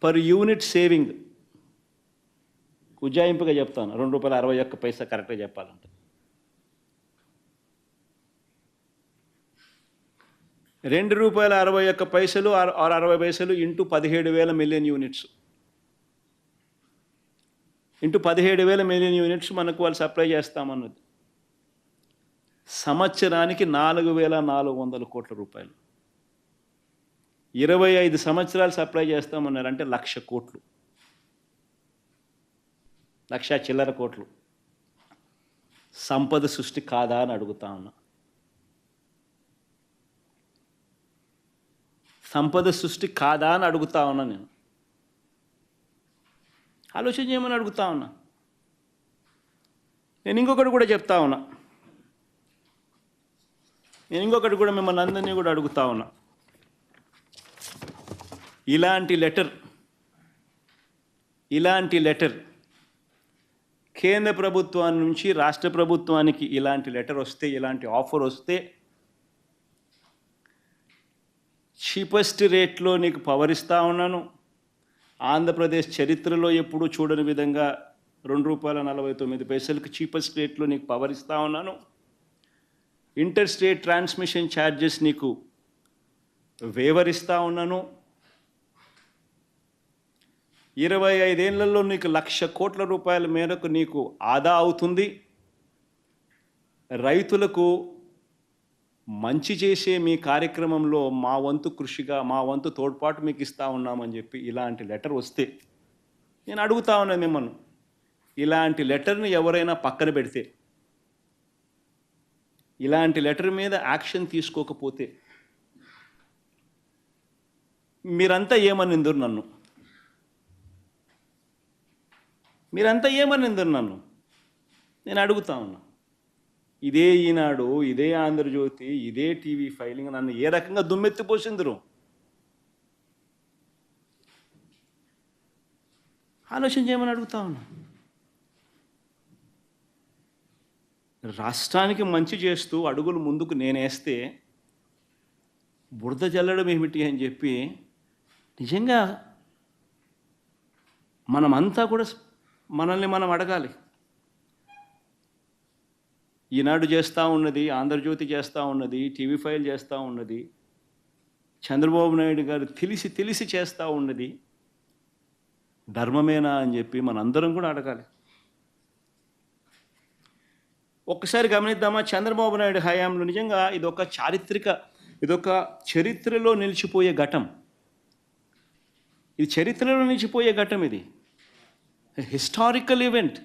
Per unit saving ఉజ్జాయింపుగా చెప్తాను, ₹2.61 కరెక్ట్గా చెప్పాలంటే. ₹2.61 ఆర్ 60 పైసలు into 17,000 million units, into 17,000 million units మనకు వాళ్ళు సప్లై చేస్తామన్నది. సంవత్సరానికి 4,400 కోట్ల రూపాయలు. 25 సంవత్సరాలు సప్లై చేస్తామన్నారు, అంటే 1,00,000 కోట్లు, 1,00,000 చిల్లర కోట్లు. సంపద సృష్టి కాదా అని అడుగుతా ఉన్నా. సంపద సృష్టి కాదా అని అడుగుతా ఉన్నా. నేను ఆలోచన చేయమని అడుగుతా ఉన్నా. నేను ఇంకొకటి కూడా చెప్తా ఉన్నా, నేను ఇంకొకటి కూడా మిమ్మల్ని అందరినీ కూడా అడుగుతా ఉన్నా. ఇలాంటి లెటర్ కేంద్ర ప్రభుత్వాన్ని నుంచి రాష్ట్ర ప్రభుత్వానికి ఇలాంటి లెటర్ వస్తే, ఇలాంటి ఆఫర్ వస్తే, చీపెస్ట్ రేట్లో నీకు పవర్ ఇస్తూ ఉన్నాను, ఆంధ్రప్రదేశ్ చరిత్రలో ఎప్పుడూ చూడని విధంగా ₹2.49 చీపెస్ట్ రేట్లో నీకు పవర్ ఇస్తూ ఉన్నాను, ఇంటర్ స్టేట్ ట్రాన్స్మిషన్ ఛార్జెస్ నీకు వేవర్ ఇస్తూ ఉన్నాను, 25 ఏళ్లలో నీకు 1,00,000 కోట్ల రూపాయల మేరకు నీకు ఆదా అవుతుంది, రైతులకు మంచి చేసే మీ కార్యక్రమంలో మా వంతు కృషిగా, మా వంతు తోడ్పాటు మీకు ఇస్తూ ఉన్నామని చెప్పి ఇలాంటి లెటర్ వస్తే, నేను అడుగుతా ఉన్నాను మిమ్మల్ని, ఇలాంటి లెటర్ని ఎవరైనా పక్కన పెడితే, ఇలాంటి లెటర్ మీద యాక్షన్ తీసుకోకపోతే మీరంతా ఏమనిందరు నన్ను? మీరంతా ఏమనిందరు నన్ను? నేను అడుగుతా ఉన్నా. ఇదే ఈనాడు, ఇదే ఆంధ్రజ్యోతి, ఇదే టీవీ ఫైలింగ్ నన్ను ఏ రకంగా దుమ్మెత్తిపోసిందరు? ఆలోచన చేయమని అడుగుతా ఉన్నా. రాష్ట్రానికి మంచి చేస్తూ అడుగులు ముందుకు నేనేస్తే బురద జల్లడం ఏమిటి అని చెప్పి నిజంగా మనమంతా కూడా మనల్ని మనం అడగాలి. ఈనాడు చేస్తూ ఉన్నది, ఆంధ్రజ్యోతి చేస్తూ ఉన్నది, టీవీ ఫైల్ చేస్తూ ఉన్నది, చంద్రబాబు నాయుడు గారు తెలిసి చేస్తూ ఉన్నది ధర్మమేనా అని చెప్పి మనందరం కూడా అడగాలి. ఒక్కసారి గమనిద్దామా, చంద్రబాబు నాయుడు హయాంలో నిజంగా ఇదొక చరిత్రలో నిలిచిపోయే ఘటం. ఇది చరిత్రలో నిలిచిపోయే ఘటం. ఇది హిస్టారికల్ ఈవెంట్.